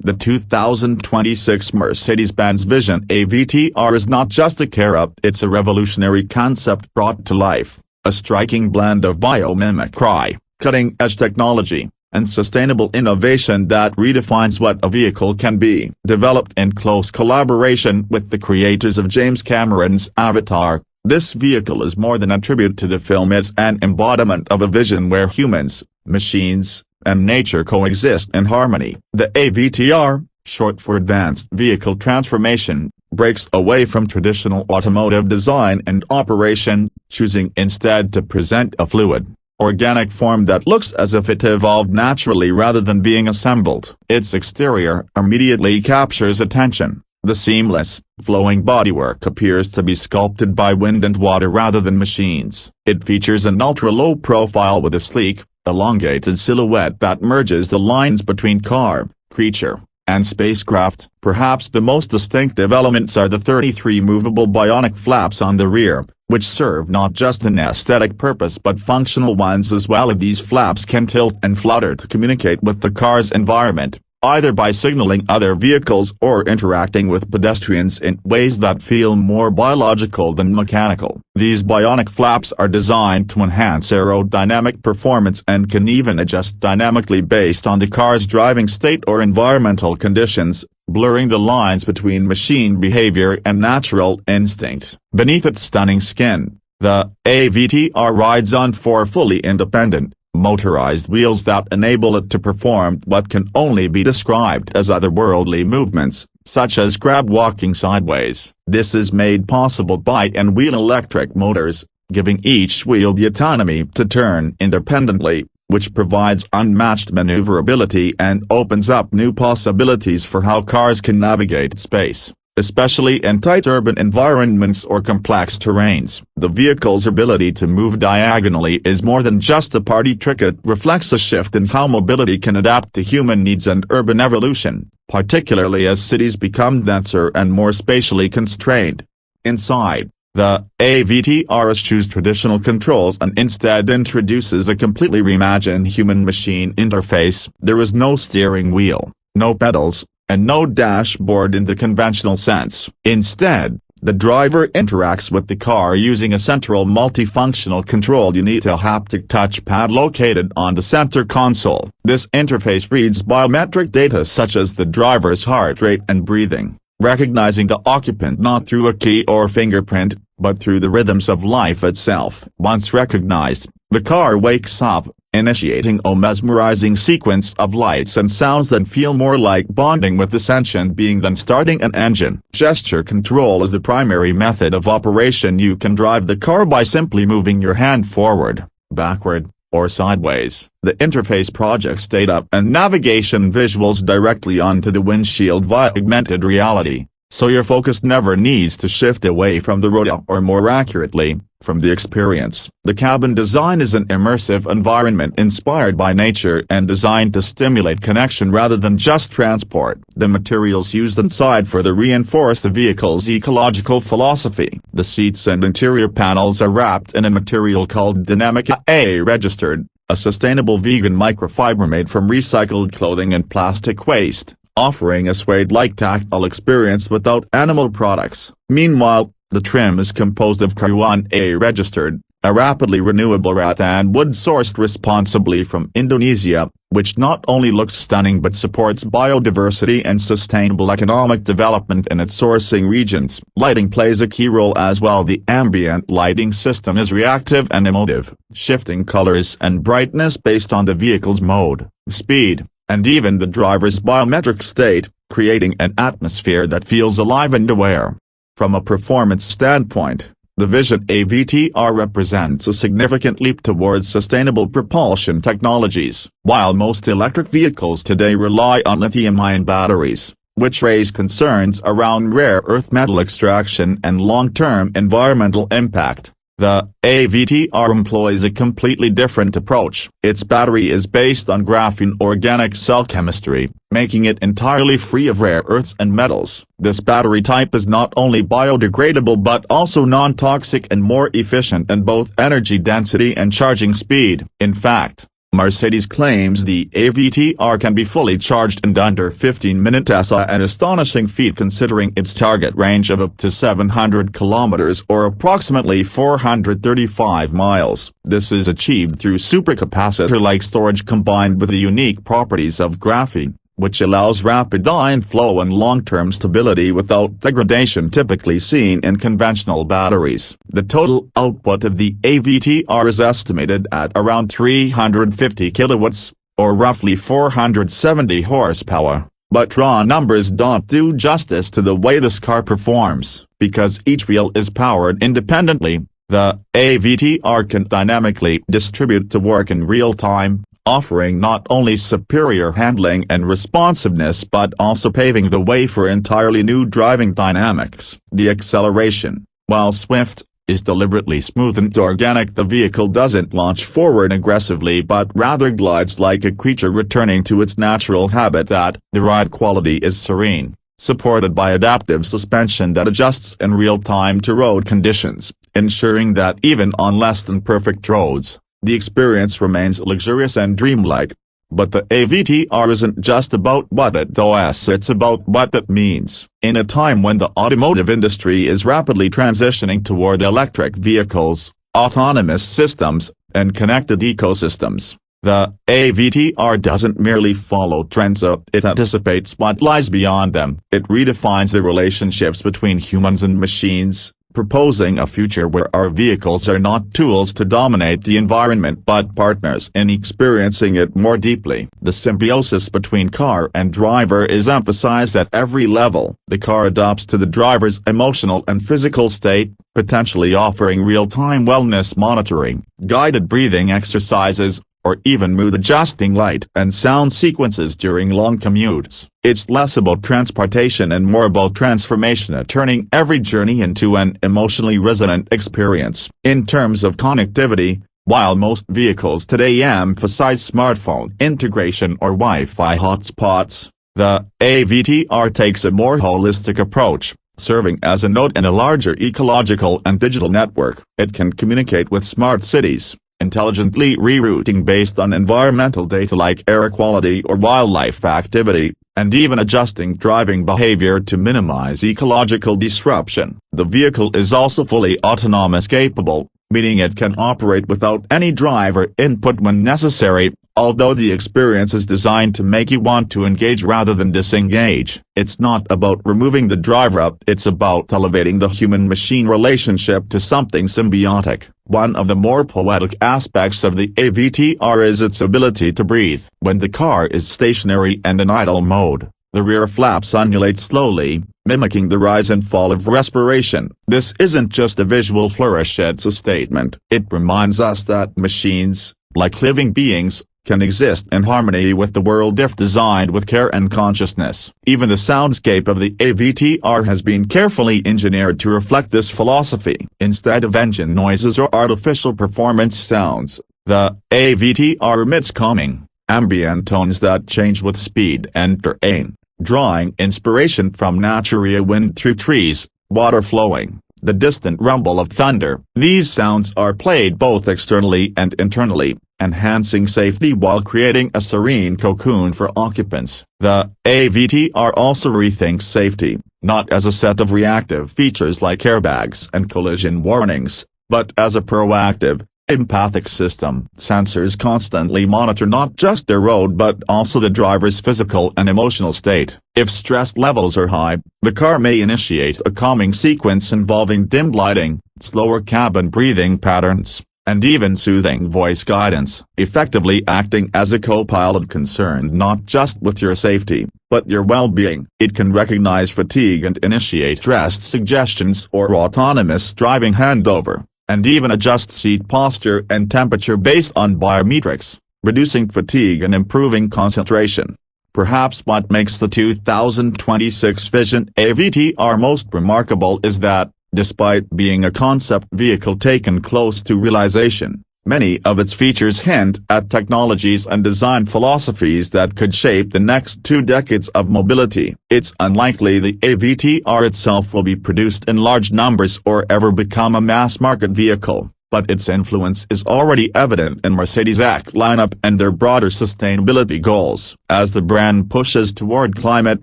The 2026 Mercedes-Benz Vision AVTR is not just a car, it's a revolutionary concept brought to life, a striking blend of biomimicry, cutting-edge technology, and sustainable innovation that redefines what a vehicle can be. Developed in close collaboration with the creators of James Cameron's Avatar, this vehicle is more than a tribute to the film. It's an embodiment of a vision where humans, machines, and nature coexist in harmony. The AVTR, short for Advanced Vehicle Transformation, breaks away from traditional automotive design and operation, choosing instead to present a fluid, organic form that looks as if it evolved naturally rather than being assembled. Its exterior immediately captures attention. The seamless, flowing bodywork appears to be sculpted by wind and water rather than machines. It features an ultra-low profile with a sleek, elongated silhouette that merges the lines between car, creature, and spacecraft. Perhaps the most distinctive elements are the 33 movable bionic flaps on the rear, which serve not just an aesthetic purpose but functional ones as well. These flaps can tilt and flutter to communicate with the car's environment, either by signaling other vehicles or interacting with pedestrians in ways that feel more biological than mechanical. These bionic flaps are designed to enhance aerodynamic performance and can even adjust dynamically based on the car's driving state or environmental conditions, blurring the lines between machine behavior and natural instinct. Beneath its stunning skin, the AVTR rides on four fully independent, motorized wheels that enable it to perform what can only be described as otherworldly movements, such as crab walking sideways. This is made possible by in-wheel electric motors, giving each wheel the autonomy to turn independently, which provides unmatched maneuverability and opens up new possibilities for how cars can navigate space, especially in tight urban environments or complex terrains. The vehicle's ability to move diagonally is more than just a party trick. It reflects a shift in how mobility can adapt to human needs and urban evolution, particularly as cities become denser and more spatially constrained. Inside, the AVTR eschews traditional controls and instead introduces a completely reimagined human-machine interface. There is no steering wheel, no pedals, and no dashboard in the conventional sense. Instead, the driver interacts with the car using a central multifunctional control unit, a haptic touchpad located on the center console. This interface reads biometric data such as the driver's heart rate and breathing, recognizing the occupant not through a key or fingerprint, but through the rhythms of life itself. Once recognized, the car wakes up, initiating a mesmerizing sequence of lights and sounds that feel more like bonding with the sentient being than starting an engine. Gesture control is the primary method of operation. You can drive the car by simply moving your hand forward, backward, or sideways. The interface projects data and navigation visuals directly onto the windshield via augmented reality, so your focus never needs to shift away from the road, or more accurately, from the experience. The cabin design is an immersive environment inspired by nature and designed to stimulate connection rather than just transport. The materials used inside further reinforce the vehicle's ecological philosophy. The seats and interior panels are wrapped in a material called dynamic registered, a sustainable vegan microfiber made from recycled clothing and plastic waste, offering a suede-like tactile experience without animal products. Meanwhile, the trim is composed of Karuun registered, a rapidly renewable rattan wood sourced responsibly from Indonesia, which not only looks stunning but supports biodiversity and sustainable economic development in its sourcing regions. Lighting plays a key role as well. The ambient lighting system is reactive and emotive, shifting colors and brightness based on the vehicle's mode, speed, and even the driver's biometric state, creating an atmosphere that feels alive and aware. From a performance standpoint, the Vision AVTR represents a significant leap towards sustainable propulsion technologies. While most electric vehicles today rely on lithium-ion batteries, which raise concerns around rare earth metal extraction and long-term environmental impact, the AVTR employs a completely different approach. Its battery is based on graphene organic cell chemistry, making it entirely free of rare earths and metals. This battery type is not only biodegradable but also non-toxic and more efficient in both energy density and charging speed. In fact, Mercedes claims the AVTR can be fully charged in under 15 minutes, an astonishing feat considering its target range of up to 700 kilometers or approximately 435 miles. This is achieved through supercapacitor-like storage combined with the unique properties of graphene, which allows rapid ion flow and long-term stability without degradation typically seen in conventional batteries. The total output of the AVTR is estimated at around 350 kilowatts, or roughly 470 horsepower. But raw numbers don't do justice to the way this car performs. Because each wheel is powered independently, the AVTR can dynamically distribute to work in real time, offering not only superior handling and responsiveness but also paving the way for entirely new driving dynamics. The acceleration, while swift, is deliberately smooth and organic. The vehicle doesn't launch forward aggressively but rather glides like a creature returning to its natural habitat. The ride quality is serene, supported by adaptive suspension that adjusts in real time to road conditions, ensuring that even on less than perfect roads, the experience remains luxurious and dreamlike. But the AVTR isn't just about what it does, it's about what it means. In a time when the automotive industry is rapidly transitioning toward electric vehicles, autonomous systems, and connected ecosystems, the AVTR doesn't merely follow trends, it anticipates what lies beyond them. It redefines the relationships between humans and machines, proposing a future where our vehicles are not tools to dominate the environment but partners in experiencing it more deeply. The symbiosis between car and driver is emphasized at every level. The car adapts to the driver's emotional and physical state, potentially offering real-time wellness monitoring, guided breathing exercises, or even mood-adjusting light and sound sequences during long commutes. It's less about transportation and more about transformation, turning every journey into an emotionally resonant experience. In terms of connectivity, while most vehicles today emphasize smartphone integration or Wi-Fi hotspots, the AVTR takes a more holistic approach, serving as a node in a larger ecological and digital network. It can communicate with smart cities, intelligently rerouting based on environmental data like air quality or wildlife activity, and even adjusting driving behavior to minimize ecological disruption. The vehicle is also fully autonomous capable, meaning it can operate without any driver input when necessary, although the experience is designed to make you want to engage rather than disengage. It's not about removing the driver, it's about elevating the human-machine relationship to something symbiotic. One of the more poetic aspects of the AVTR is its ability to breathe. When the car is stationary and in idle mode, the rear flaps undulate slowly, mimicking the rise and fall of respiration. This isn't just a visual flourish, it's a statement. It reminds us that machines, like living beings, can exist in harmony with the world if designed with care and consciousness. Even the soundscape of the AVTR has been carefully engineered to reflect this philosophy. Instead of engine noises or artificial performance sounds, the AVTR emits calming, ambient tones that change with speed and terrain, drawing inspiration from natural wind through trees, water flowing, the distant rumble of thunder. These sounds are played both externally and internally, enhancing safety while creating a serene cocoon for occupants. The AVTR also rethinks safety, not as a set of reactive features like airbags and collision warnings, but as a proactive, empathic system. Sensors constantly monitor not just the road but also the driver's physical and emotional state. If stress levels are high, the car may initiate a calming sequence involving dim lighting, slower cabin breathing patterns, and even soothing voice guidance, effectively acting as a co-pilot concerned not just with your safety, but your well-being. It can recognize fatigue and initiate rest suggestions or autonomous driving handover, and even adjust seat posture and temperature based on biometrics, reducing fatigue and improving concentration. Perhaps what makes the 2026 Vision AVTR most remarkable is that, despite being a concept vehicle taken close to realization, many of its features hint at technologies and design philosophies that could shape the next 2 decades of mobility. It's unlikely the AVTR itself will be produced in large numbers or ever become a mass-market vehicle, but its influence is already evident in Mercedes' lineup and their broader sustainability goals. As the brand pushes toward climate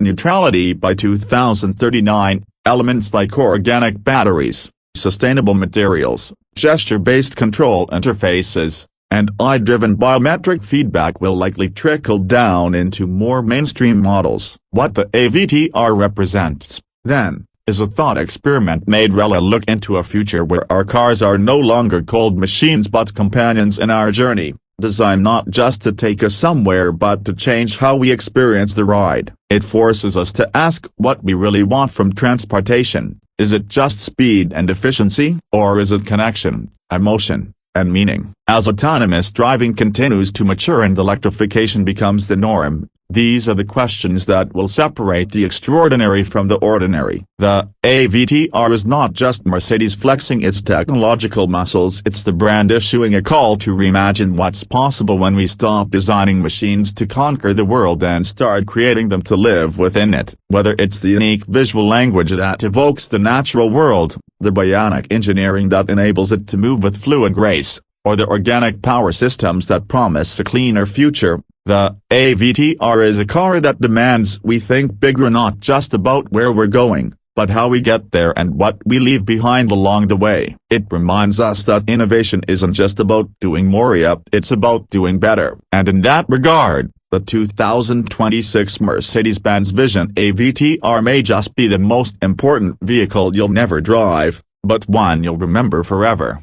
neutrality by 2039, elements like organic batteries, sustainable materials, gesture-based control interfaces, and AI-driven biometric feedback will likely trickle down into more mainstream models. What the AVTR represents, then, is a thought experiment made Rella look into a future where our cars are no longer cold machines but companions in our journey, designed not just to take us somewhere but to change how we experience the ride. It forces us to ask what we really want from transportation. Is it just speed and efficiency, or is it connection, emotion, and meaning? As autonomous driving continues to mature and electrification becomes the norm, these are the questions that will separate the extraordinary from the ordinary. The AVTR is not just Mercedes flexing its technological muscles, it's the brand issuing a call to reimagine what's possible when we stop designing machines to conquer the world and start creating them to live within it. Whether it's the unique visual language that evokes the natural world, the bionic engineering that enables it to move with fluid grace, or the organic power systems that promise a cleaner future, the AVTR is a car that demands we think bigger, not just about where we're going, but how we get there and what we leave behind along the way. It reminds us that innovation isn't just about doing more, it's about doing better. And in that regard, the 2026 Mercedes-Benz Vision AVTR may just be the most important vehicle you'll never drive, but one you'll remember forever.